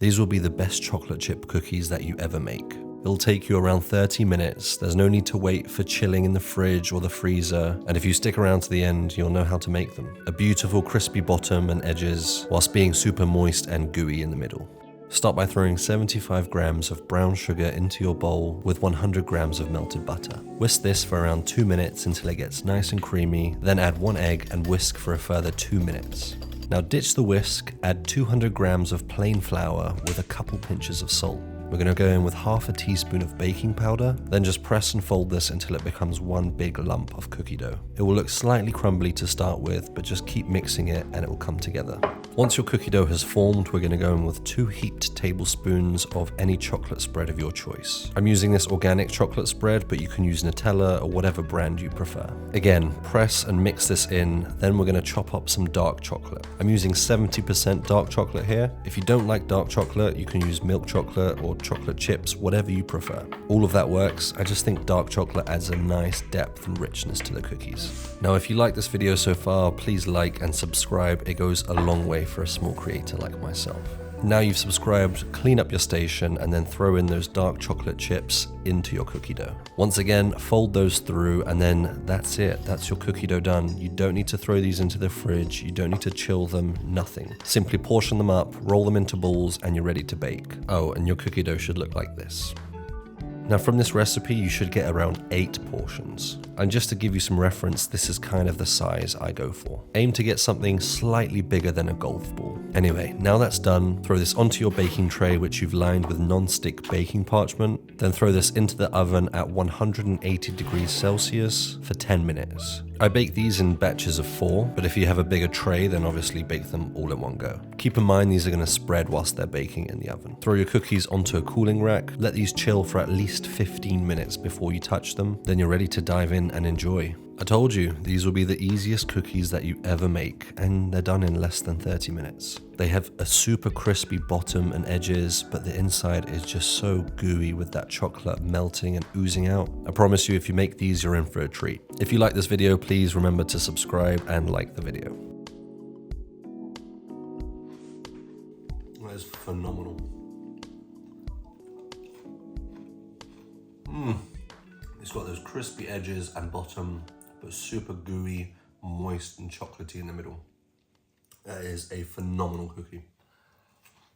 These will be the best chocolate chip cookies that you ever make. It'll take you around 30 minutes. There's no need to wait for chilling in the fridge or the freezer. And if you stick around to the end, you'll know how to make them. A beautiful crispy bottom and edges, whilst being super moist and gooey in the middle. Start by throwing 75 grams of brown sugar into your bowl with 100 grams of melted butter. Whisk this for around 2 minutes until it gets nice and creamy, then add 1 egg and whisk for a further 2 minutes. Now ditch the whisk, add 200 grams of plain flour with a couple pinches of salt. We're going to go in with half a teaspoon of baking powder, then just press and fold this until it becomes one big lump of cookie dough. It will look slightly crumbly to start with, but just keep mixing it and it will come together. Once your cookie dough has formed, we're going to go in with 2 heaped tablespoons of any chocolate spread of your choice. I'm using this organic chocolate spread, but you can use Nutella or whatever brand you prefer. Again, press and mix this in, then we're going to chop up some dark chocolate. I'm using 70% dark chocolate here. If you don't like dark chocolate, you can use milk chocolate or chocolate chips, whatever you prefer. All of that works. I just think dark chocolate adds a nice depth and richness to the cookies. Now, if you like this video so far, please like and subscribe. It goes a long way for a small creator like myself. Now you've subscribed, clean up your station and then throw in those dark chocolate chips into your cookie dough. Once again, fold those through and then that's it. That's your cookie dough done. You don't need to throw these into the fridge. You don't need to chill them, nothing. Simply portion them up, roll them into balls and you're ready to bake. Oh, and your cookie dough should look like this. Now from this recipe, you should get around 8 portions. And just to give you some reference, this is kind of the size I go for. Aim to get something slightly bigger than a golf ball. Anyway, now that's done, throw this onto your baking tray, which you've lined with non-stick baking parchment. Then throw this into the oven at 180 degrees Celsius for 10 minutes. I bake these in batches of 4, but if you have a bigger tray, then obviously bake them all in one go. Keep in mind these are going to spread whilst they're baking in the oven. Throw your cookies onto a cooling rack, let these chill for at least 15 minutes before you touch them, then you're ready to dive in and enjoy. I told you, these will be the easiest cookies that you ever make, and they're done in less than 30 minutes. They have a super crispy bottom and edges, but the inside is just so gooey with that chocolate melting and oozing out. I promise you, if you make these, you're in for a treat. If you like this video, please remember to subscribe and like the video. That is phenomenal. It's got those crispy edges and bottom, but super gooey, moist and chocolatey in the middle. That is a phenomenal cookie.